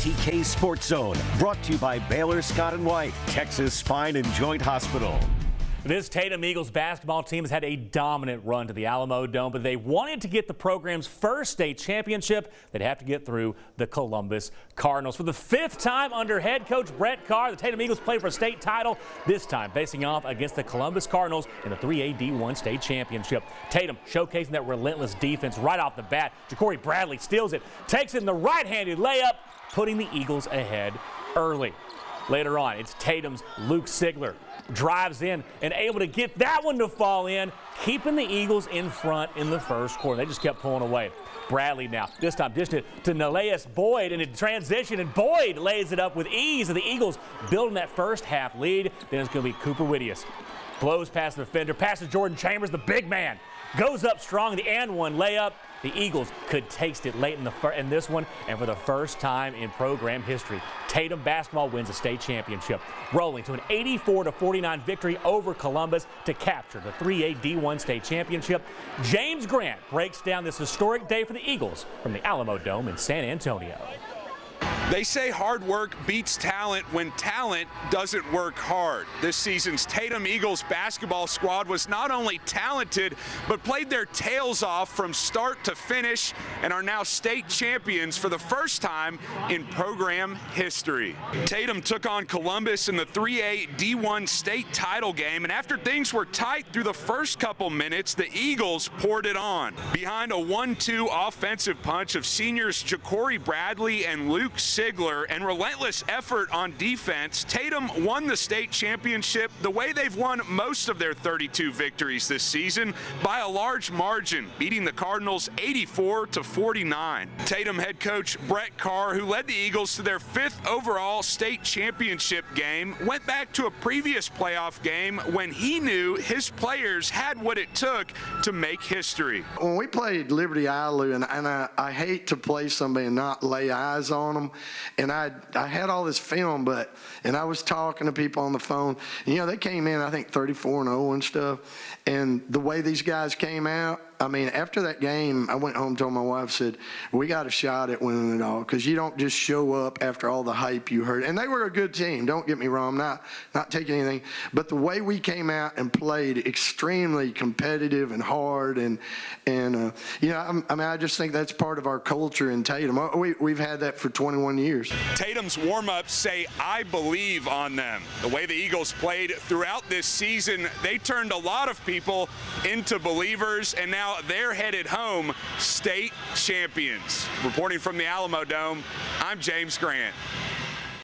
TK Sports Zone, brought to you by Baylor Scott & White, Texas Spine and Joint Hospital. This Tatum Eagles basketball team has had a dominant run to the Alamo Dome, but they wanted to get the program's first state championship. They'd have to get through the Columbus Cardinals. For the fifth time under head coach Brett Carr, the Tatum Eagles play for a state title, this time facing off against the Columbus Cardinals in the 3A D1 state championship. Tatum showcasing that relentless defense right off the bat. Jacory Bradley steals it, takes it in the right-handed layup, putting the Eagles ahead early. Later on, it's Tatum's Luke Sigler. Drives in and able to get that one to fall in, keeping the Eagles in front in the first quarter. They just kept pulling away. Bradley now, this time dished it to Neleus Boyd in a transition, and Boyd lays it up with ease. And the Eagles building that first half lead. Then it's going to be Cooper Whittius. Blows past the defender, passes Jordan Chambers, the big man. Goes up strong, the and one layup. The Eagles could taste it late in this one, and for the first time in program history, Tatum basketball wins a state championship, rolling to an 84-49 victory over Columbus to capture the 3A D1 state championship. James Grant breaks down this historic day for the Eagles from the Alamo Dome in San Antonio. They say hard work beats talent when talent doesn't work hard. This season's Tatum Eagles basketball squad was not only talented, but played their tails off from start to finish and are now state champions for the first time in program history. Tatum took on Columbus in the 3A D1 state title game, and after things were tight through the first couple minutes, the Eagles poured it on. Behind a 1-2 offensive punch of seniors Jacory Bradley and Luke Sigler and relentless effort on defense, Tatum won the state championship the way they've won most of their 32 victories this season, by a large margin, beating the Cardinals 84-49. Tatum head coach Brett Carr, who led the Eagles to their 5th overall state championship game, went back to a previous playoff game when he knew his players had what it took to make history. When we played Liberty Idaho, and I hate to play somebody and not lay eyes on them, and I had all this film, and I was talking to people on the phone. You know, they came in, I think, 34-0 and stuff, and the way these guys came out, I mean, after that game, I went home and told my wife, said, we got a shot at winning it all, because you don't just show up after all the hype you heard. And they were a good team, don't get me wrong, I'm not taking anything. But the way we came out and played extremely competitive and hard, and you know, I mean, I just think that's part of our culture in Tatum. We've had that for 21 years. Tatum's warm-ups say, I believe on them. The way the Eagles played throughout this season, they turned a lot of people into believers, and now they're headed home state champions. Reporting from the Alamo Dome, I'm James Grant.